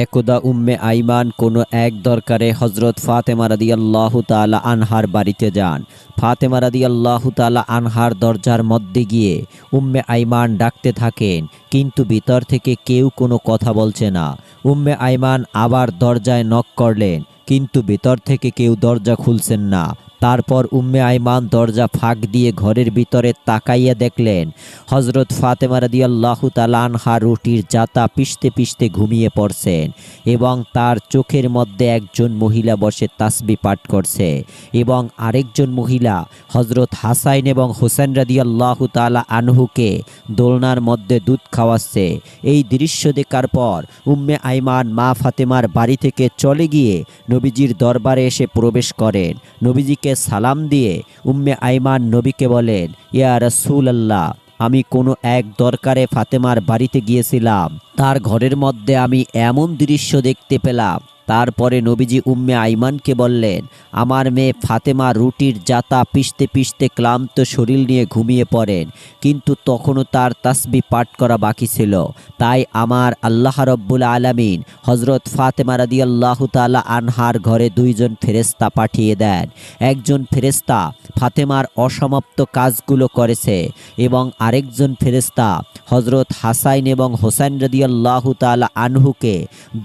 একদা উম্মে আইমান কোনো এক দরকারে হজরত ফাতেমা রাদিয়াল্লাহু তাআলা আনহার বাড়িতে যান। ফাতেমা রাদিয়াল্লাহু তাআলা আনহার দরজার মধ্যে গিয়ে উম্মে আইমান ডাকতে থাকেন, কিন্তু ভিতর থেকে কেউ কোনো কথা বলছে না। উম্মে আইমান আবার দরজায় নক করলেন, কিন্তু ভিতর থেকে কেউ দরজা খুলছেন না। তারপর উম্মে আইমান দরজা ফাঁক দিয়ে ঘরের ভিতরে তাকাইয়া দেখলেন হজরত ফাতেমা রাদিয়াল্লাহু তাআলা আনহা রুটির জাতা পিষতে পিষতে ঘুমিয়ে পড়ছেন এবং তার চোখের মধ্যে একজন মহিলা বসে তাসবিহ পাঠ করছে এবং আরেকজন মহিলা হজরত হাসাইন এবং হোসেন রাদিয়াল্লাহু তাআলা আনহুকে দোলনার মধ্যে দুধ খাওয়াচ্ছে। এই দৃশ্য দেখার পর উম্মে আইমান মা ফাতেমার বাড়ি থেকে চলে গিয়ে নবীজির দরবারে এসে প্রবেশ করেন। নবীজিকে সালাম দিয়ে উম্মে আইমান নবীকে বলেন, ইয়া রাসূলুল্লাহ, আমি কোনো এক দরকারে ফাতেমার বাড়িতে গিয়েছিলাম, তার ঘরের মধ্যে আমি এমন দৃশ্য দেখতে পেলাম। তারপরে নবীজি উম্মে আইমানকে বললেন, আমার মেয়ে ফাতেমা রুটির জাতা পিষতে পিষতে ক্লান্ত শরীর নিয়ে ঘুমিয়ে পড়েন, কিন্তু তখনও তার তাসবিহ পাঠ করা বাকি ছিল। তাই আমার আল্লাহ রব্বুল আলামিন হজরত ফাতেমা রাদিয়াল্লাহু তাআলা আনহার ঘরে দুইজন ফেরেশতা পাঠিয়ে দেন। একজন ফেরেশতা ফাতেমার অসমাপ্ত কাজগুলো করেছে এবং আরেকজন ফেরেশতা হজরত হাসাইন এবং হোসেন রাদিয়াল্লাহু তাআলা আনহুকে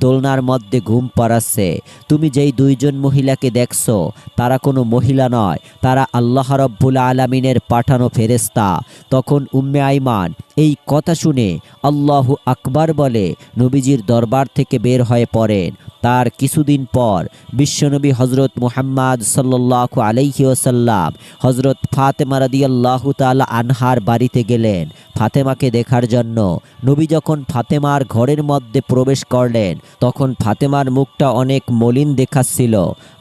দোলনার মধ্যে ঘুম পাড়াচ্ছে। তুমি যেই দুইজন মহিলাকে দেখছো তারা কোনো মহিলা নয়, তারা আল্লাহ রব্বুল আলামিনের পাঠানো ফেরেশতা। তখন উম্মে আইমান এই কথা শুনে আল্লাহু আকবার বলে নবীজির দরবার থেকে বের হয়ে পড়েন। তার কিছুদিন পর বিশ্বনবী হজরত মুহাম্মদ সাল্লাল্লাহু আলাইহি ওয়াসাল্লাম হজরত ফাতেমা রাদিয়াল্লাহু তাআলা আনহার বাড়িতে গেলেন ফাতেমাকে দেখার জন্য। নবী যখন ফাতেমার ঘরের মধ্যে প্রবেশ করলেন তখন ফাতেমার মুখটা অনেক মলিন দেখাচ্ছিল।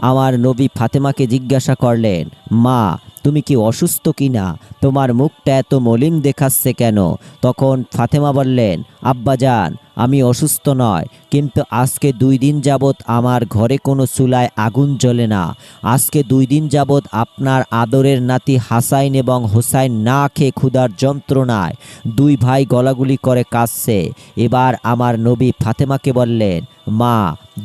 আমার নবী ফাতেমাকে জিজ্ঞাসা করলেন, মা, তুমি কি অসুস্থ কিনা? তোমার মুখটা এত মলিন দেখাচ্ছে কেন? তখন ফাতেমা বললেন, আব্বাজান, আমি অসুস্থ নয়, কিন্তু আজকে 2 দিন যাবৎ আমার ঘরে কোনো চুলায় আগুন জ্বলে না। আজকে 2 দিন যাবৎ আপনার আদরের নাতি হাসাইন এবং হোসাইন না খেয়ে ক্ষুধার যন্ত্রণায় 2 ভাই গলাগুলি করে কাঁদছে। এবার আমার নবী ফাতেমাকে বললেন, মা,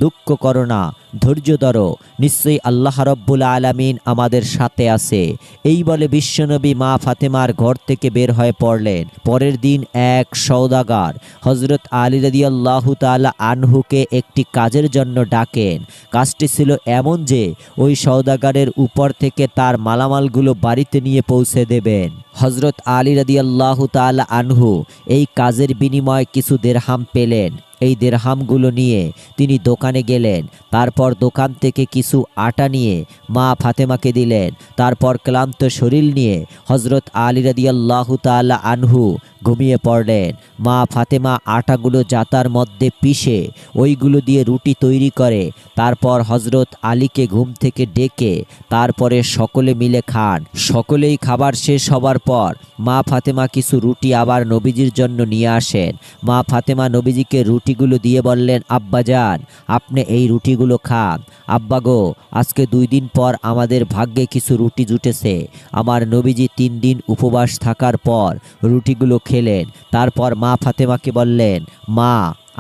দুঃখ করো না, ধৈর্য ধরো, নিশ্চয়ই আল্লাহ রব্বুল আলামিন আমাদের সাথে আছে। এই বলে বিশ্বনবী মা ফাতেমার ঘর থেকে বের হয়ে পড়লেন। পরের দিন এক সওদাগার হজরত আলী রাদিয়াল্লাহু তাআলা আনহুকে একটি কাজের জন্য ডাকেন। কাজটি ছিল এমন যে ওই সওদাগারের উপর থেকে তার মালামালগুলো বাড়িতে নিয়ে পৌঁছে দেবেন। হজরত আলী রাদিয়াল্লাহু তাআলা আনহু এই কাজের বিনিময়ে কিছু দিরহাম পেলেন। এই দিরহামগুলো নিয়ে তিনি দোকানে গেলেন। তারপর দোকান থেকে কিছু আটা নিয়ে মা ফাতেমাকে দিলেন। তারপর ক্লান্ত শরীর নিয়ে হজরত আলী রাদিয়াল্লাহু তাআলা আনহু ঘুমিয়ে পড়লেন। মা ফাতেমা আটাগুলো জাতার মধ্যে পিষে ওইগুলো দিয়ে রুটি তৈরি করে তারপর হজরত আলীকে ঘুম থেকে ডেকে তারপরে সকলে মিলে খান। সকলেই খাবার শেষ হবার পর মা ফাতেমা কিছু রুটি আবার নবীজির জন্য নিয়ে আসেন। মা ফাতেমা নবীজিকে রুটিগুলো দিয়ে বললেন, আব্বাজান, আপনি এই রুটিগুলো খান। আব্বা গো, আজকে 2 দিন পর আমাদের ভাগ্যে কিছু রুটি জুটেছে। আমার নবীজি 3 দিন উপবাস থাকার পর রুটিগুলো খেলেন। তারপর মা ফাতেমাকে বললেন, মা,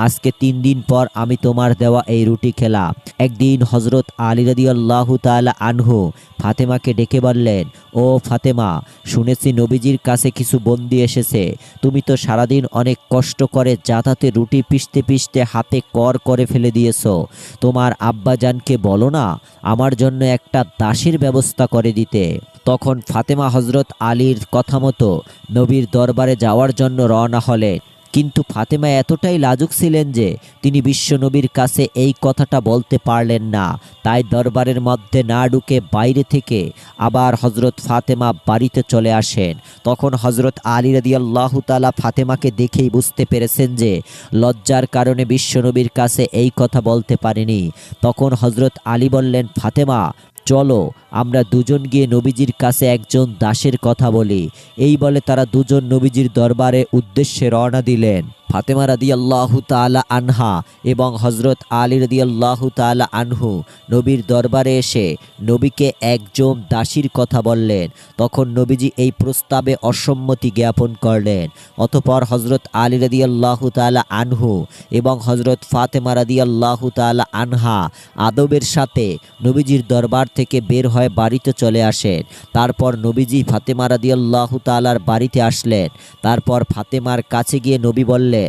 আজকে 3 দিন পর আমি তোমার দেওয়া এই রুটি খেলাম। একদিন হজরত আলী রাদিয়াল্লাহু তাআলা আনহু ফাতেমাকে ডেকে বললেন, ও ফাতেমা, শুনেছি নবীজির কাছে কিছু বন্দি এসেছে। তুমি তো সারাদিন অনেক কষ্ট করে জাতাতে রুটি পিষতে পিষতে হাতে কর করে ফেলে দিয়েছো। তোমার আব্বাজানকে বলো না আমার জন্য একটা দাসীর ব্যবস্থা করে দিতে। তখন ফাতেমা হজরত আলীর কথা মতো নবীর দরবারে যাওয়ার জন্য রওনা হলেন। কিন্তু ফাতেমা এতটাই লাজুক ছিলেন যে তিনি বিশ্বনবীর কাছে এই কথাটা বলতে পারলেন না। তাই দরবারের মধ্যে না ঢুকে বাইরে থেকে আবার হজরত ফাতেমা বাড়িতে চলে আসেন। তখন হজরত আলী রাদিয়াল্লাহু তাআলা ফাতেমাকে দেখেই বুঝতে পেরেছেন যে লজ্জার কারণে বিশ্বনবীর কাছে এই কথা বলতে পারেনি। তখন হজরত আলী বললেন, ফাতেমা, চলো আমরা দুজন গিয়ে নবীজির কাছে একজন দাসের কথা বলি। এই বলে তারা দুজন নবীজির দরবারে উদ্দেশ্যে রওনা দিলেন। ফাতেমা রাদিয়াল্লাহু তাআলা আনহা এবং হজরত আলী রাদিয়াল্লাহু তাআলা আনহু নবীর দরবারে এসে নবীকে একজন দাসীর কথা বললেন। তখন নবীজি এই প্রস্তাবে অসম্মতি জ্ঞাপন করলেন। অতঃপর হজরত আলী রাদিয়াল্লাহু তাআলা আনহু এবং হজরত ফাতেমা রাদিয়াল্লাহু তাআলা আনহা আদবের সাথে নবীজির দরবার থেকে বের হয়ে বাড়িতে চলে আসেন। তারপর নবীজি ফাতেমা রাদিয়াল্লাহু তাআলার বাড়িতে আসলেন। তারপর ফাতেমার কাছে গিয়ে নবী বললেন,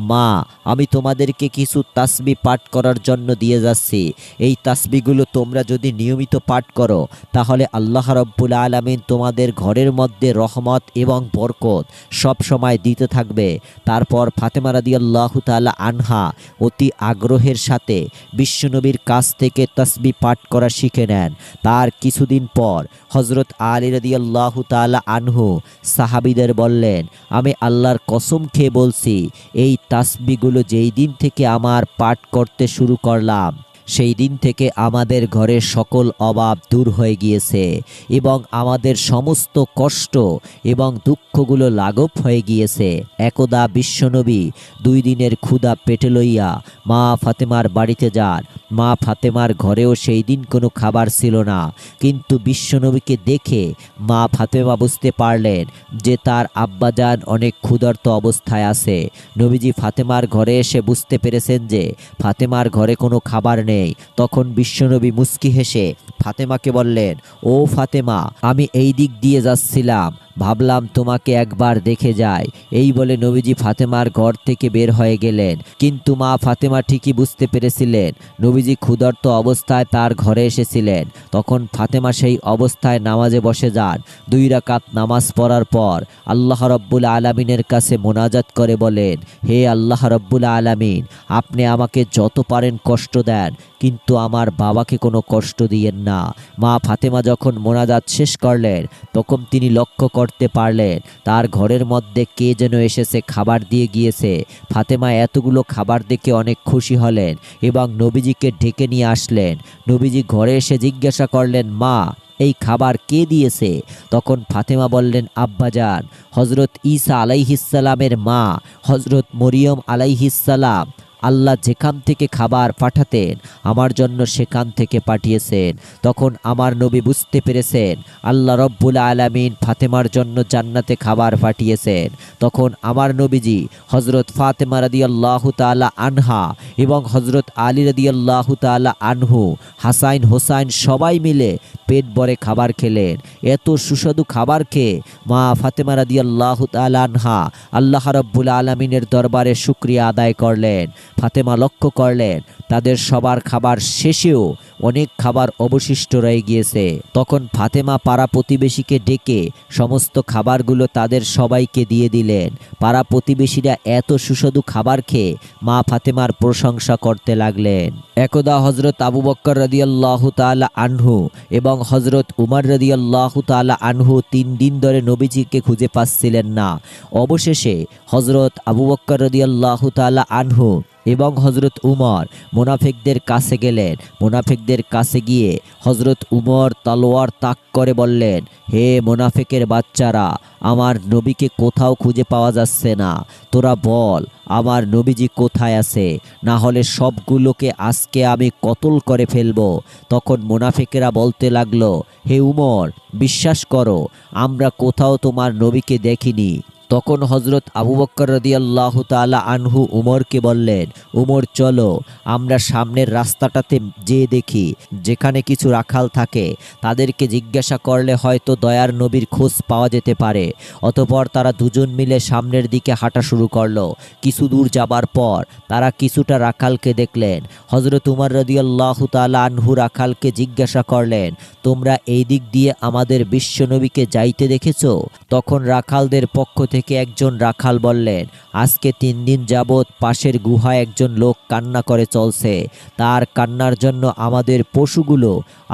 মা, আমি তোমাদেরকে কিছু তাসবিহ পাঠ করার জন্য দিয়ে যাচ্ছি। এই তাসবিহগুলো তোমরা যদি নিয়মিত পাঠ করো তাহলে আল্লাহ রাব্বুল আলামিন তোমাদের ঘরের মধ্যে রহমত এবং বরকত সব সময় দিতে থাকবে। তারপর ফাতেমা রাদিয়াল্লাহু তাআলা আনহা অতি আগ্রহের সাথে বিশ্বনবীর কাছ থেকে তাসবিহ পাঠ করা শিখে নেন। তার কিছুদিন পর হজরত আলী রাদিয়াল্লাহু তাআলা আনহু সাহাবীদের বললেন, আমি আল্লাহর কসম খেয়ে বলছি, এই তাসবিহগুলো যেই দিন থেকে আমার পাঠ করতে শুরু করলাম সেই দিন থেকে আমাদের ঘরের সকল অভাব দূর হয়ে গিয়েছে এবং আমাদের সমস্ত কষ্ট এবং দুঃখগুলো লাঘব হয়ে গিয়েছে। একদা বিশ্বনবী 2 দিনের ক্ষুধা পেটে লইয়া মা ফাতেমার বাড়িতে যান। মা ফাতেমার ঘরেও সেই দিন কোনো খাবার ছিল না, কিন্তু বিশ্বনবীকে দেখে মা ফাতেমা বুঝতে পারলেন যে তার আব্বাজান অনেক ক্ষুধার্ত অবস্থায় আছে। নবীজি ফাতেমার ঘরে এসে বুঝতে পেরেছেন যে ফাতেমার ঘরে কোনো খাবার নেই। তখন বিশ্বনবী মুস্কি হেসে ফাতেমাকে বললেন, ও ফাতেমা, আমি এই দিক দিয়ে যাচ্ছিলাম, ভাবলাম তোমাকে একবার দেখে যাই। এই বলে নবীজি ফাতেমার ঘর থেকে বের হয়ে গেলেন। কিন্তু মা ফাতেমা ঠিকই বুঝতে পেরেছিলেন নবীজি ক্ষুধার্ত অবস্থায় তার ঘরে এসেছিলেন। তখন ফাতেমা সেই অবস্থায় নামাজে বসে যান। 2 রাকাত নামাজ পড়ার পর আল্লাহ রাব্বুল আলামিনের কাছে মোনাজাত করে বলেন, হে আল্লাহ রাব্বুল আলামিন, আপনি আমাকে যত পারেন কষ্ট দেন, কিন্তু আমার বাবাকে কোনো কষ্ট দিয়েন না। মা ফাতেমা যখন মোনাজাত শেষ করলেন তখন তিনি লক্ষ্য করতে পারলেন তার ঘরের মধ্যে কে যেন এসেছে খাবার দিয়ে গিয়েছে। ফাতেমা এতগুলো খাবার দেখে অনেক খুশি হলেন এবং নবীজিকে ডেকে নিয়ে আসলেন। নবীজি ঘরে এসে জিজ্ঞাসা করলেন, মা, এই খাবার কে দিয়েছে? তখন ফাতেমা বললেন, আব্বাজান, হজরত ঈসা আলাইহিসসালামের মা হজরত মরিয়ম আলাইহিসসালাম আল্লাহ যেখান থেকে খাবার পাঠাতেন আমার জন্য সেখান থেকে পাঠিয়েছেন। তখন আমার নবী বুঝতে পেরেছেন আল্লাহ রব্বুল আলামিন ফাতেমার জন্য জান্নাতে খাবার পাঠিয়েছেন। তখন আমার নবীজি হজরত ফাতেমা রাদিয়াল্লাহু তাআলা আনহা এবং হজরত আলী রাদিয়াল্লাহু তাআলা আনহু, হাসাইন হোসাইন সবাই মিলে পেট ভরে খাবার খেলেন। এত সুস্বাদু খাবার খেয়ে মা ফাতেমা রাদিয়াল্লাহু তাআলা আনহা আল্লাহ রব্বুল আলামিনের দরবারে শুকরিয়া আদায় করলেন। ফাতেমা লক্ষ্য করলেন তাদের সবার খাবার শেষেও অনেক খাবার অবশিষ্ট রয়ে গিয়েছে। তখন ফাতেমা পাড়া প্রতিবেশীকে ডেকে সমস্ত খাবারগুলো তাদের সবাইকে দিয়ে দিলেন। পাড়া প্রতিবেশীরা এত সুস্বাদু খাবার খেয়ে মা ফাতেমার প্রশংসা করতে লাগলেন। একদা হজরত আবু বকর রাদিয়াল্লাহু তাআলা আনহু এবং হজরত উমর রাদিয়াল্লাহু তাআলা আনহু 3 দিন ধরে নবীজিকে খুঁজে পাচ্ছিলেন না। অবশেষে হজরত আবু বকর রাদিয়াল্লাহু তাআলা আনহু এবং হজরত উমর মুনাফিকদের কাছে গেলেন। মুনাফিকদের কাছে গিয়ে হজরত উমর তলোয়ার তাক করে বললেন, হে মুনাফিকের বাচ্চারা, আমার নবীকে কোথাও খুঁজে পাওয়া যাচ্ছে না। তোরা বল আমার নবীজি কোথায় আছে, না হলে সবগুলোকে আজকে আমি কতল করে ফেলবো। তখন মুনাফিকেরা বলতে লাগলো, হে উমর, বিশ্বাস করো, আমরা কোথাও তোমার নবীকে দেখিনি। তখন হজরত আবু বকর রাদিয়াল্লাহু তাআলা আনহু উমরকে বললেন, উমর, চলো আমরা সামনের রাস্তাটাতে যেয়ে দেখি, যেখানে কিছু রাখাল থাকে তাদেরকে জিজ্ঞাসা করলে হয়তো দয়ার নবীর খোঁজ পাওয়া যেতে পারে। অতঃপর তারা দুজন মিলে সামনের দিকে হাঁটা শুরু করলো। কিছু দূর যাবার পর তারা কিছুটা রাখালকে দেখলেন। হজরত উমর রাদিয়াল্লাহু তাআলা আনহু রাখালকে জিজ্ঞাসা করলেন, তোমরা এই দিক দিয়ে আমাদের বিশ্বনবীকে যাইতে দেখেছো? তখন রাখালদের পক্ষ থেকে একজন রাখাল বললেন, আজকে 3 দিন যাবৎ পাশের গুহায় একজন লোক কান্না করে চলছে। তার কান্নার জন্য আমাদের পশুগুলো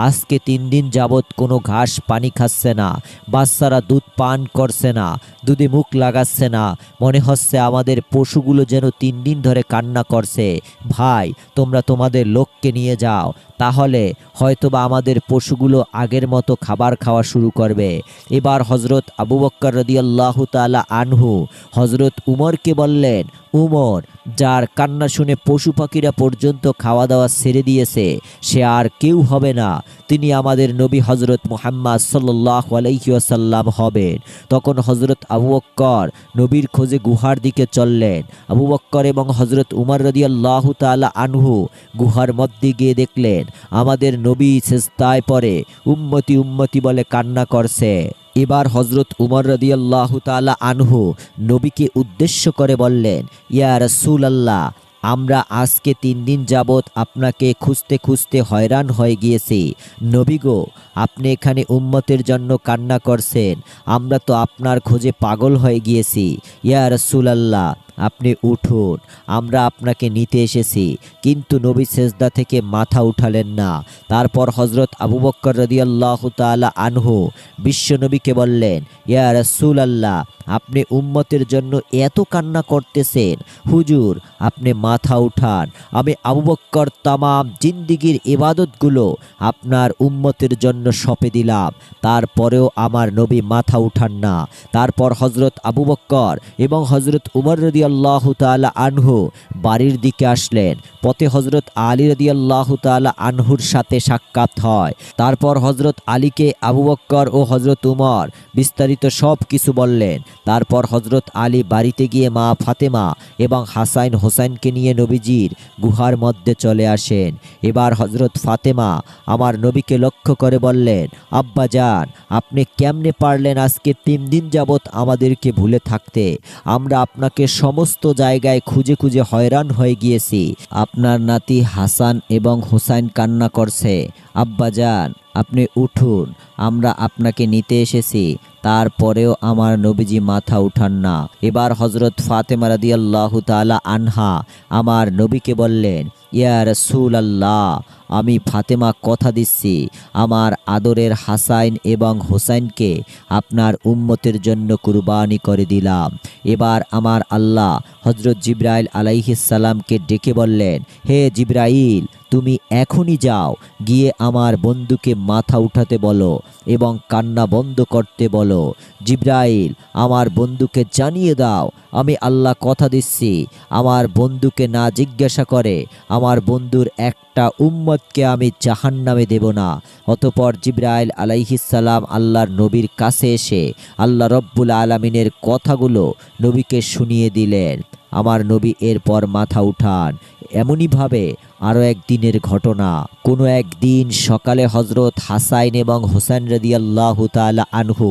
আজকে 3 দিন যাবৎ কোনো ঘাস পানি খাচ্ছে না, বাচ্চারা দুধ পান করছে না, দুধে মুখ লাগাচ্ছে না। মনে হচ্ছে আমাদের পশুগুলো যেন 3 দিন ধরে কান্না করছে। ভাই, তোমরা তোমাদের লোককে নিয়ে যাও, তাহলে হয়তোবা আমাদের পশুগুলো আগের মতো খাবার খাওয়া শুরু করবে। এবার হজরত আবু বকর রাদিয়াল্লাহু তাআলা আনহু হজরত উমরকে বললেন, উমর, যার কান্না শুনে পশু পাখিরা পর্যন্ত খাওয়া দাওয়া ছেড়ে দিয়েছে সে আর কেউ হবে না, তিনি আমাদের নবী হজরত মুহাম্মদ সাল্লাল্লাহু আলাইহি ওয়াসাল্লাম হবেন। তখন হজরত আবু বকর নবীর খোঁজে গুহার দিকে চললেন। আবু বকর এবং হজরত উমর রাদিয়াল্লাহু তাআলা আনহু গুহার মধ্যে গিয়ে দেখলেন আমাদের নবী সিজদায় পড়ে উম্মতি উম্মতি বলে কান্না করছে। এবার হজরত উমর রাদিয়াল্লাহু তাআলা আনহু নবীকে উদ্দেশ্য করে বললেন, ইয়া রাসূলুল্লাহ, আমরা আজকে 3 দিন যাবৎ আপনাকে খুঁজতে খুঁজতে হয়রান হয়ে গিয়েছি। নবী গো, আপনি এখানে উম্মতের জন্য কান্না করছেন, আমরা তো আপনার খোঁজে পাগল হয়ে গিয়েছি। ইয়া রাসূলুল্লাহ, আপনি উঠুন, আমরা আপনাকে নিতে এসেছি। কিন্তু নবী সেজদা থেকে মাথা উঠালেন না। তারপর হজরত আবু বকর রাদিয়াল্লাহু তাআলা আনহু বিশ্বনবীকে বললেন, ইয়া রাসূলুল্লাহ, আপনি উম্মতের জন্য এত কান্না করতেছেন, হুজুর আপনি মাথা উঠান। আমি আবু বকর তামাম জিন্দিগির ইবাদতগুলো আপনার উম্মতের জন্য সঁপে দিলাম, তারপরেও আমার নবী মাথা উঠান না। তারপর হজরত আবু বকর এবং হজরত উমর রাদিয়াল্লাহু তাআলা আনহু বাড়ির দিকে আসলেন। পথে হজরত আলী রাদিয়াল্লাহু তাআলা আনহুর সাথে সাক্ষাৎ হয়। তারপর হজরত আলীকে আবু বকর ও হজরত উমর বিস্তারিত সব কিছু বললেন। তারপর হজরত আলী বাড়িতে গিয়ে মা ফাতেমা এবং হাসান হোসেনকে নিয়ে নবীজির গুহার মধ্যে চলে আসেন। এবার হজরত ফাতেমা আমার নবীকে লক্ষ্য করে বললেন, আব্বা জান, আপনি কেমনে পারলেন আজকে 3 দিন যাবৎ আমাদেরকে ভুলে থাকতে? আমরা আপনাকে সমস্ত জায়গায় খুঁজে খুঁজে হয়রান হয়ে গিয়েছি। আপনার নাতি হাসান এবং হোসেন কান্না করছে। আব্বা জান, আপনি উঠুন, আমরা আপনাকে নিতে এসেছি। তারপরেও আমার নবীজি মাথা উঠান না। এবার হজরত ফাতেমা রাদিয়াল্লাহু তাআলা আনহা আমার নবীকে বললেন, ইয়া রাসূলুল্লাহ, আমি ফাতেমা কথা দিচ্ছি আমার আদরের হাসান এবং হোসেনকে আপনার উম্মতের জন্য কুরবানি করে দিলাম। এবার আমার আল্লাহ হজরত জিবরাইল আলাইহিস সালামকে ডেকে বললেন, হে জিবরাইল, তুমি এখনই যাও, গিয়ে আমার বন্ধুকে মাথা উঠাতে বলো এবং কান্না বন্ধ করতে বলো। জিবরাইল, আমার বন্ধুকে জানিয়ে দাও, আমি আল্লাহ কথা দিচ্ছি আমার বন্ধুকে না জিজ্ঞাসা করে আমার বন্ধুর একটা উম্মতকে আমি জাহান্নামে দেব না। অতঃপর জিবরাইল আলাইহিস সালাম আল্লাহর নবীর কাছে এসে আল্লাহ রব্বুল আলামিনের কথাগুলো নবীকে শুনিয়ে দিলেন। আমার নবী এরপর মাথা উঠান। এমনইভাবে আরও একদিনের ঘটনা। কোনো একদিন সকালে হজরত হাসান এবং হোসেন রাদিয়াল্লাহু তাআলা আনহু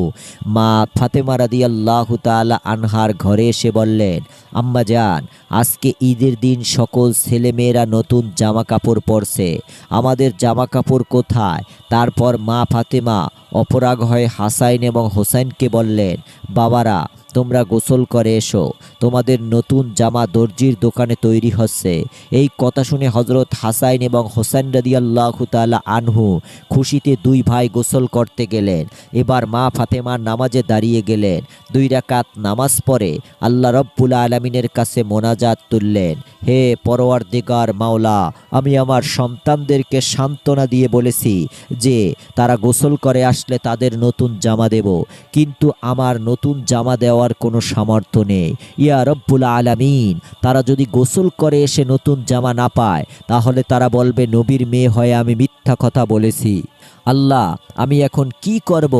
মা ফাতেমা রাদিয়াল্লাহু তাআলা আনহার ঘরে এসে বললেন, আম্মা জান, আজকে ঈদের দিন সকল ছেলেমেয়েরা নতুন জামা কাপড় পরছে, আমাদের জামা কাপড় কোথায়? তারপর মা ফাতেমা অপরাগ হয়ে হাসান এবং হোসেনকে বললেন, বাবারা, তোমরা গোসল করে এসো, তোমাদের নতুন জামা দর্জির দোকানে তৈরি হচ্ছে। এই কথা শুনে হজরত হাসান এবং হোসেন রাদিয়াল্লাহু তাআলা আনহু খুশিতে 2 ভাই গোসল করতে গেলেন। এবার মা ফাতেমা নামাজে দাঁড়িয়ে গেলেন। 2 রাকাত নামাজ পড়ে আল্লাহ রব্বুল আলামিনের কাছে মোনাজাত তুললেন, হে পরওয়ারদিগার মাওলা, আমি আমার সন্তানদেরকে সান্ত্বনা দিয়ে বলেছি যে তারা গোসল করে আসলে তাদের নতুন জামা দেব, কিন্তু আমার নতুন জামা দেওয়ার কোনো সামর্থ্য নেই। ইয়া রব্বুল আলামিন, তারা যদি গোসল করে এসে নতুন জামা না পায় তাহলে তারা বলবে নবীর মেয়ে হয়ে আমি মিথ্যা কথা বলেছি। আল্লাহ, আমি এখন কি করব?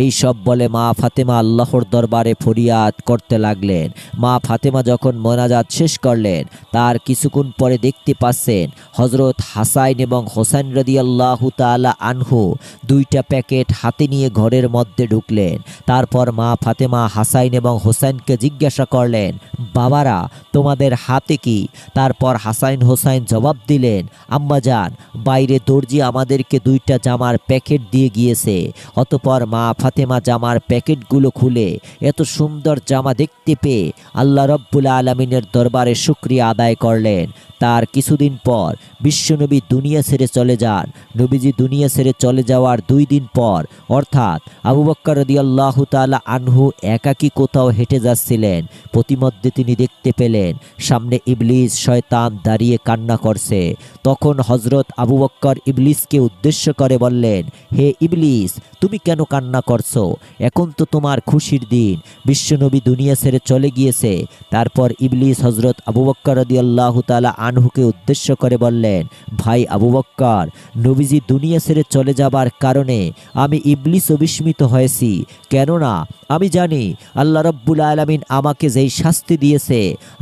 এই সব বলে মা ফাতেমা আল্লাহর দরবারে ফরিয়াদ করতে লাগলেন। মা ফাতেমা যখন মোনাজাত শেষ করলেন তার কিছুক্ষণ পরে দেখতে পাচ্ছেন হজরত হাসান এবং হোসেন রাদিয়াল্লাহু তাআলা আনহু 2টা প্যাকেট হাতে নিয়ে ঘরের মধ্যে ঢুকলেন। তারপর মা ফাতেমা হাসান এবং হোসেনকে জিজ্ঞাসা করলেন, বাবারা, তোমাদের হাতে কি? তারপর হাসান হোসেন জবাব দিলেন, আম্মা জান, বাইরে দর্জি আমাদেরকে 2টা জামার প্যাকেট দিয়ে গিয়েছে। অতঃপর মা ফাতেমা জামার প্যাকেটগুলো খুলে এত সুন্দর জামা দেখতে পেয়ে আল্লাহ রব্বুল আলামিনের দরবারে শুকরিয়া আদায় করলেন। তার কিছুদিন পর বিশ্বনবী দুনিয়া ছেড়ে চলে যান। নবীজি দুনিয়া ছেড়ে চলে যাওয়ার 2 দিন পর অর্থাৎ আবু বকর রাদিয়াল্লাহু তাআলা আনহু একাকী কোথাও হেঁটে যাচ্ছিলেন। প্রতিমধ্যে তিনি দেখতে পেলেন সামনে ইবলিস শয়তান দাঁড়িয়ে কান্না করছে। তখন হযরত আবু বকর ইবলিসকে উদ্দেশ্য করে বললেন, হে ইবলিস, তুমি কেন কান্না করছো? এখন তো তোমার খুশির দিন, বিশ্বনবী দুনিয়া ছেড়ে চলে গিয়েছে। তারপর ইবলিস হযরত আবু বকর রাদিয়াল্লাহু তাআলা আনহুকে উদ্দেশ্য করে বললেন, ভাই আবু বকর, নবীজি দুনিয়া ছেড়ে চলে যাবার কারণে আমি ইবলিসও বিস্মিত হয়েছি। কেননা আমি জানি আল্লাহ রব্বুল আলামিন আমাকে যেই শাস্তি দিয়েছে,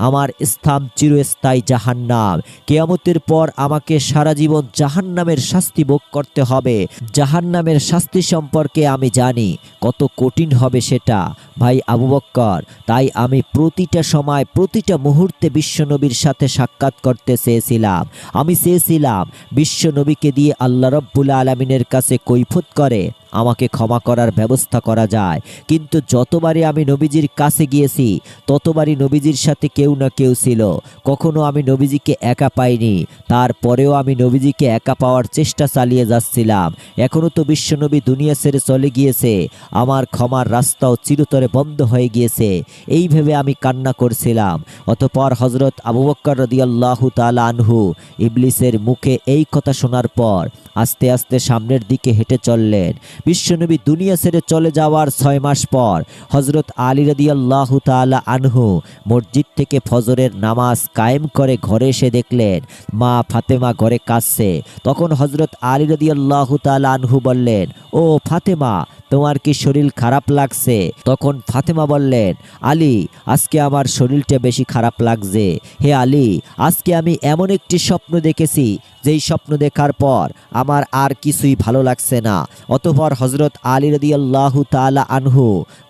আমার স্থান চিরস্থায়ী জাহান্নাম। কিয়ামতের পর আমাকে সারা জীবন জাহান্নামের শাস্তি ভোগ করতে হবে। জাহান্নামের শাস্তি সম্পর্কে আমি জানি কত কঠিন হবে সেটা ভাই আবু বকর। তাই আমি প্রতিটা সময় প্রতিটা মুহূর্তে বিশ্বনবীর সাথে সাক্ষাৎ করতে চেয়েছিলাম। আমি চেয়েছিলাম বিশ্বনবীকে দিয়ে আল্লাহ রব্বুল আলামিনের কাছে কৈফত করে আমাকে ক্ষমা করার ব্যবস্থা করা যায়। কিন্তু যতবারই আমি নবীজির কাছে গিয়েছি ততবারই নবীজির সাথে কেউ না কেউ ছিল। কখনো আমি নবীজিকে একা পাইনি। তারপরেও আমি নবীজিকে একা পাওয়ার চেষ্টা চালিয়ে যাচ্ছিলাম। এখনও তো বিশ্বনবী দুনিয়া ছেড়ে চলে গিয়েছে, আমার ক্ষমার রাস্তাও চিরতরে বন্ধ হয়ে গিয়েছে। এই ভেবে আমি কান্না করছিলাম। অতঃপর হযরত আবু বকর রাদিয়াল্লাহু তাআলা আনহু ইবলিসের মুখে এই কথা শোনার পর আস্তে আস্তে সামনের দিকে হেঁটে চললেন। বিশ্বনবী দুনিয়া ছেড়ে চলে যাওয়ার 6 মাস পর হযরত আলী রাদিয়াল্লাহু তাআলা আনহু মসজিদ থেকে ফজরের নামাজ কায়েম করে ঘরে এসে দেখলেন মা ফাতেমা ঘরে কাঁদছে। তখন হযরত আলী রাদিয়াল্লাহু তাআলা আনহু বললেন, ও ফাতেমা, তোমার কি শরীর খারাপ লাগছে? তখন ফাতেমা বললেন, আলী, আজকে আমার শরীরটা বেশি খারাপ লাগছে। হে আলী, আজকে আমি এমন একটি স্বপ্ন দেখেছি যেই স্বপ্ন দেখার পর আমার আর কিছুই ভালো লাগছে না। অতঃপর হযরত আলী রাদিয়াল্লাহু তাআলা আনহু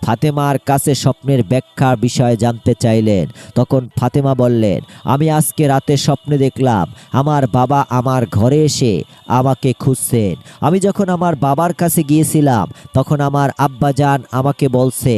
ফাতেমার কাছে স্বপ্নের ব্যাখ্যার বিষয়ে জানতে চাইলেন। তখন ফাতেমা বললেন, আমি আজকে রাতে স্বপ্নে দেখলাম আমার বাবা আমার ঘরে এসে আমাকে খুঁজছেন। আমি যখন আমার বাবার কাছে গিয়েছিলাম তখন আমার আব্বাজান আমাকে বলছে,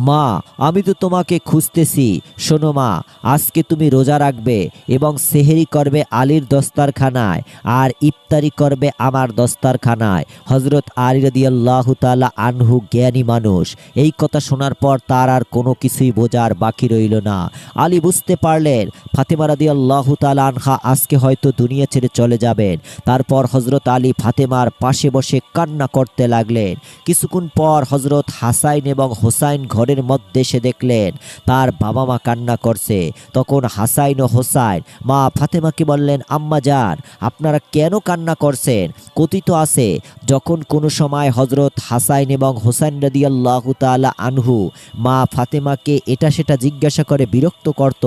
মা, আমি তো তোমাকে খুঁজতেছি। শোনো মা, আজকে তুমি রোজা রাখবে এবং সেহরি করবে আলীর দস্তারখানায় আর ইফতারি করবে আমার দস্তারখানায়। হযরত আলী রাদিয়াল্লাহু তাআলা আনহু জ্ঞানী মানুষ। এই কথা শোনার পর তার আর কোনো কিছুই বোঝার বাকি রইল না। আলী বুঝতে পারলেন ফাতেমা রাদিয়াল্লাহু তাআলা আনহা আজকে হয়তো দুনিয়া ছেড়ে চলে যাবেন। তারপর হযরত আলী ফাতেমার পাশে বসে কান্না করতে লাগলেন। কিছুক্ষণ পর হযরত হাসাইন এবং হোসাইন ঘরের মধ্যে এসে দেখলেন তার বাবা মা কান্না করছে। তখন হাসাইন ও হোসাইন মা ফাতেমাকে বললেন, আম্মা জান, আপনারা কেন কান্না করছেন? কথিত আছে যখন কোনো সময় হযরত হাসাইন এবং হোসাইন রাদিয়াল্লাহু তাআলা আনহু মা ফাতেমাকে এটা সেটা জিজ্ঞাসা করে বিরক্ত করত,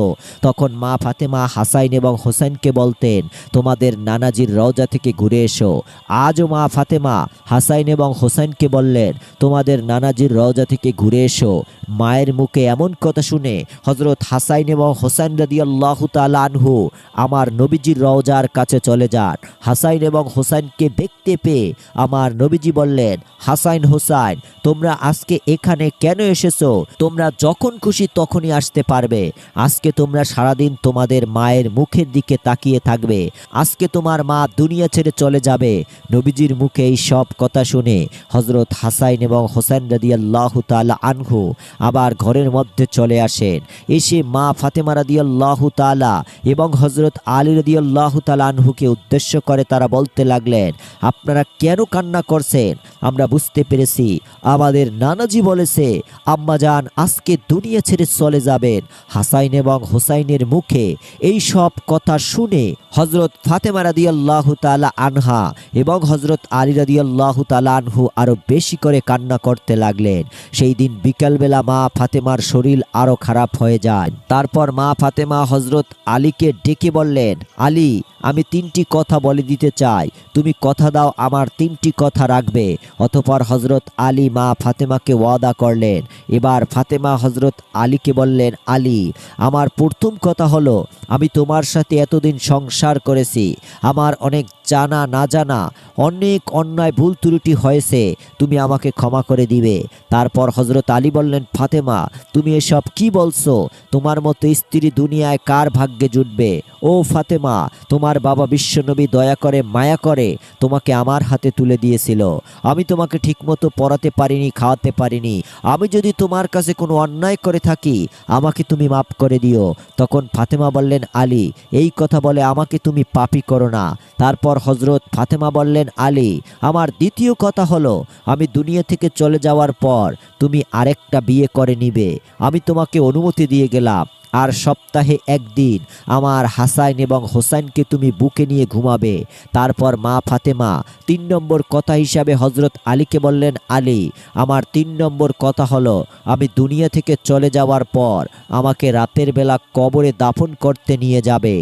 তখন মা ফাতেমা হাসাইন এবং হোসাইনকে বলতেন, তোমাদের নানাজির রওজা থেকে ঘুরে এসো। আজও মা ফাতেমা হাসাইন এবং হোসাইনকে বললেন, তোমাদের নানাজির রওজা থেকে ঘুরে এসো। মায়ের মুখে এমন কথা শুনে হযরত হাসাইন এবং হোসাইন রাদিয়াল্লাহু তাআলা আনহু আমার নবীজির রওজার কাছে চলে যান। হাসাইন এবং হোসাইনকে দেখতে পেয়ে আমার নবীজি বললেন, হাসাইন, হোসাইন, তোমরা আজকে এখানে কেন এসেছো? তোমরা যখন খুশি তখনই আসতে পারবে। আজকে তোমরা সারাদিন তোমাদের মায়ের মুখের দিকে তাকিয়ে থাকবে। আজকে তোমার মা দুনিয়া ছেড়ে চলে যাবে। নবীজির মুখে এই সব কথা শুনে হযরত হাসাইন এবং হোসাইন রাদিয়াল্লাহু তাআলা আনহু আবার ঘরের মধ্যে চলে আসেন। এসে মা ফাতেমা রাদিয়াল্লাহু তাআলা এবং হযরত আলী রাদিয়াল্লাহু তাআলা আনহুকে উদ্দেশ্য করে তারা বলতে লাগলেন, আপনারা কেন কান্না করছেন? আমরা বুঝতে পেরেছি আমাদের নানাজি বলেছে আম্মাজান আজকে দুনিয়া ছেড়ে চলে যাবেন। হাসাইন এবং হোসাইনের মুখে এই সব কথা শুনে হযরত ফাতেমা রাদিয়াল্লাহু তাআলা আনহা এবং হযরত আলী রাদিয়াল্লাহু তাআলা আনহু আরো বেশি করে কান্না করতে লাগলেন। সেই দিন বিকালবেলা মা ফাতেমার শরীর আরো খারাপ হয়ে যায়। তারপর মা ফাতেমা হযরত আলীকে ডেকে বললেন, আলী, আমি 3টি কথা বলে দিতে চাই, তুমি কথা দাও আমার 3টি কথা রাখবে। অতঃপর হযরত আলী মা ফাতেমাকে ওয়াদা করলেন। এবার ফাতেমা হযরত আলীকে বললেন, আলী, আমার প্রথম কথা হলো আমি তোমার সাথে এতদিন সংসার করেছি, আমার অনেক জানা না জানা অনেক অন্যায় ভুল ত্রুটি হয়েছে, তুমি আমাকে ক্ষমা করে দিবে। তারপর হজরত আলী বললেন, ফাতেমা তুমি এসব কি বলছো? তোমার মতো স্ত্রী দুনিয়ায় কার ভাগ্যে জুটবে? ও ফাতেমা, তোমার বাবা বিশ্বনবী দয়া করে মায়া করে তোমাকে আমার হাতে তুলে দিয়েছিল। আমি তোমাকে ঠিকমতো পড়াতে পারিনি, খাওয়াতে পারিনি। আমি যদি তোমার কাছে কোনো অন্যায় করে থাকি আমাকে তুমি মাফ করে দিও। তখন ফাতেমা বললেন, আলী এই কথা বলে আমাকে তুমি পাপী করো না। তারপর হজরত ফাতেমা বললেন, আলী আমার দ্বিতীয় কথা হলো, আমি দুনিয়া থেকে চলে যাওয়ার পর তুমি আরেকটা বিয়ে করে নিবে। আমি তোমাকে অনুমতি দিয়ে গেলাম, আর সপ্তাহে একদিন আমার হাসান এবং হোসাইনকে তুমি বুকে নিয়ে ঘুমাবে। তারপর মা ফাতেমা ৩ নম্বর কথা হিসাবে হজরত আলীকে বললেন, আলী আমার ৩ নম্বর কথা হলো, আমি দুনিয়া থেকে চলে যাওয়ার পর আমাকে রাতের বেলা কবরে দাফন করতে নিয়ে যাবে,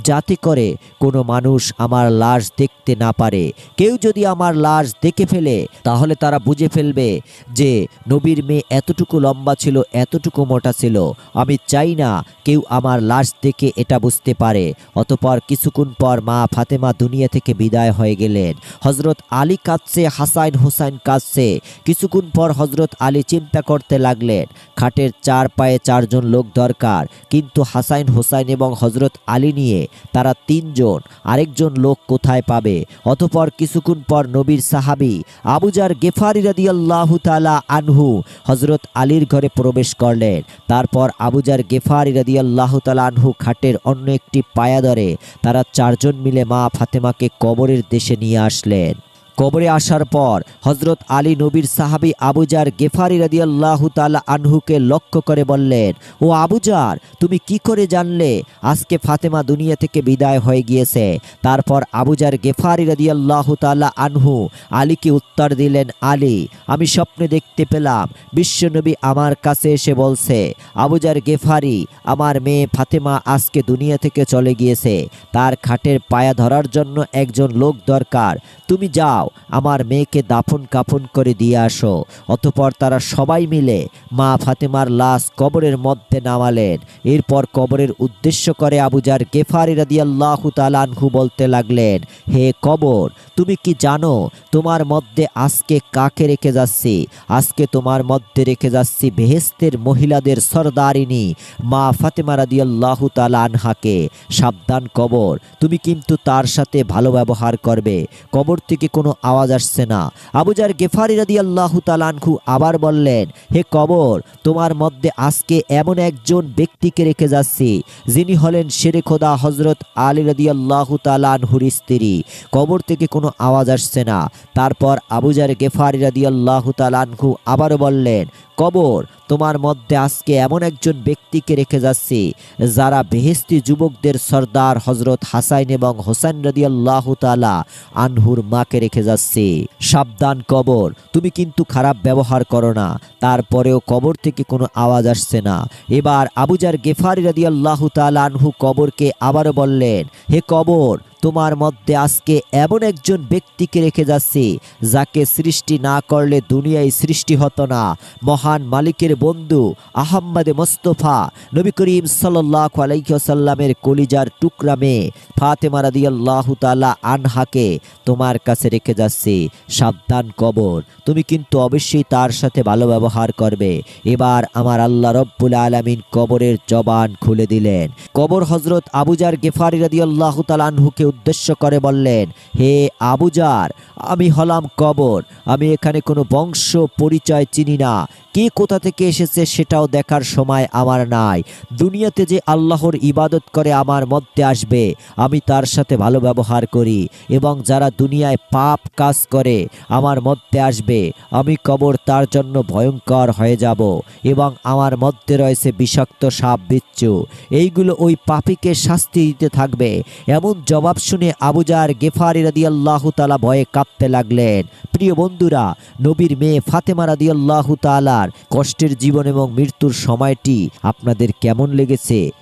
যাতে করে কোনো মানুষ আমার লাশ দেখতে না পারে। কেউ যদি আমার লাশ দেখে ফেলে তাহলে তারা বুঝে ফেলবে যে নবীর মেয়ে এতটুকু লম্বা ছিল, এতটুকু মোটা ছিল। আমি চাই না কেউ আমার লাশ দেখে এটা বুঝতে পারে। অতঃপর কিছুক্ষণ পর মা ফাতেমা দুনিয়া থেকে বিদায় হয়ে গেলেন। হজরত আলী কাঁদছে, হাসান হোসাইন কাঁদছে। কিছুক্ষণ পর হজরত আলী চিন্তা করতে লাগলেন, খাটের 4 পায়ে 4 জন লোক দরকার, কিন্তু হাসান হোসাইন এবং হজরত আলী নিয়ে তারা 3 জন, আরেকজন লোক কোথায় পাবে? অতঃপর কিছুক্ষণ পর নবীর সাহাবী আবু যার গেফারি রাদিয়াল্লাহু তাআলা আনহু হজরত আলীর ঘরে প্রবেশ করলেন। তারপর আবু যার গেফারি রাদিয়াল্লাহু তাআলা আনহু খাটের অন্য একটি পায়া ধরে তারা 4 জন মিলে মা ফাতেমাকে কবরের দেশে নিয়ে আসলেন। কবরে আসার পর হজরত আলী নবীর সাহাবী আবু যার গেফারি রাদিয়াল্লাহু তাআলা আনহুকে লক্ষ্য করে বললেন, ও আবু যার তুমি কি করে জানলে আজকে ফাতেমা দুনিয়া থেকে বিদায় হয়ে গিয়েছে? তারপর আবু যার গেফারি রাদিয়াল্লাহু তাআলা আনহু আলীকে উত্তর দিলেন, আলী আমি স্বপ্নে দেখতে পেলাম বিশ্বনবী আমার কাছে এসে বলছে, আবু যার গেফারি আমার মেয়ে ফাতেমা আজকে দুনিয়া থেকে চলে গিয়েছে, তার খাটের পায়া ধরার জন্য একজন লোক দরকার, তুমি যাও আমার মেয়েকে দাফন কাফন করে দিয়ে আসো। অতঃপর তারা সবাই মিলে মা ফাতেমার লাশ কবরের মধ্যে নামালেন। এরপর কবরের উদ্দেশ্য করে আবু যার গেফারি রাদিয়াল্লাহু তাআলা আনহু বলতে লাগলেন, হে কবর তুমি কি জানো তোমার মধ্যে আজকে কাকে রেখে যাচ্ছি? আজকে তোমার মধ্যে রেখে যাচ্ছি বেহেশতের মহিলাদের সরদারিনী মা ফাতেমা রাদিয়াল্লাহু তাআলা আনহাকে। সাবধান কবর, তুমি কিন্তু তার সাথে ভালো ব্যবহার করবে। কবর থেকে কোনো আওয়াজ আসছে না। আবু যার গেফারি রাদিয়াল্লাহু তাআলা আনহু আবার বললেন, হে কবর তোমার মধ্যে আজকে এমন একজন ব্যক্তিকে রেখে যাচ্ছি যিনি হলেন শেরে খোদা হজরত আলী রাদিয়াল্লাহু তাআলা আনহুর স্ত্রী। কবর থেকে কোনো আওয়াজ আসছে না। তারপর আবু যার গেফারি রাদিয়াল্লাহু তাআলা আনহু আবারও বললেন, কবর তোমার মধ্যে আজকে এমন একজন ব্যক্তিকে রেখে যাচ্ছি যারা বেহেশতি যুবকদের সর্দার হজরত হাসান এবং হোসেন রাদিয়াল্লাহু তাআলা আনহুর মাকে রেখে যাচ্ছি। সাবধান কবর, তুমি কিন্তু খারাপ ব্যবহার করো না। তারপরেও কবর থেকে কোনো আওয়াজ আসছে না। এবার আবু যার গেফারি রাদিয়াল্লাহু তাআলা আনহু কবরকে আবারও বললেন, হে কবর তোমার মধ্যে আজকে এমন একজন ব্যক্তিকে রেখে যাচ্ছি যাকে সৃষ্টি না করলে দুনিয়ায় সৃষ্টি হতো না। মহান মালিকের বন্ধু আহম্মদে মোস্তফা নবী করিম সাল্লাল্লাহু আলাইহি ওয়াসাল্লামের কলিজার টুকরা মেয়ে ফাতেমা রাদিয়াল্লাহু তাআলা আনহাকে তোমার কাছে রেখে যাচ্ছি। সাবধান কবর, তুমি কিন্তু অবশ্যই তার সাথে ভালো ব্যবহার করবে। এবার আমার আল্লাহ রব্বুল আলামিন কবরের জবান খুলে দিলেন। কবর হজরত আবু যার গেফারি রাদিয়াল্লাহু তাআলা আনহুকে উদ্দেশ্য করে বললেন, হে আবু যার আমি হলাম কবর, আমি এখানে কোনো বংশ পরিচয় চিনি না, কে কোথা থেকে এসেছে সেটাও দেখার সময় আমার নাই। দুনিয়াতে যে আল্লাহর ইবাদত করে আমার মধ্যে আসবে আমি তার সাথে ভালো ব্যবহার করি, এবং যারা দুনিয়ায় পাপ কাজ করে আমার মধ্যে আসবে আমি কবর তার জন্য ভয়ঙ্কর হয়ে যাব, এবং আমার মধ্যে রয়েছে বিষাক্ত সাপ বিচ্ছু, এইগুলো ওই পাপীকে শাস্তি দিতে থাকবে। এমন জবাব শুনে আবু যার গেফারি রাদিয়াল্লাহু তাআলা ভয়ে কাঁপতে লাগলেন। প্রিয় বন্ধুরা, নবীর মেয়ে ফাতেমা রাদিয়াল্লাহু তাআলার কষ্টের জীবন এবং মৃত্যুর সময়টি আপনাদের কেমন লেগেছে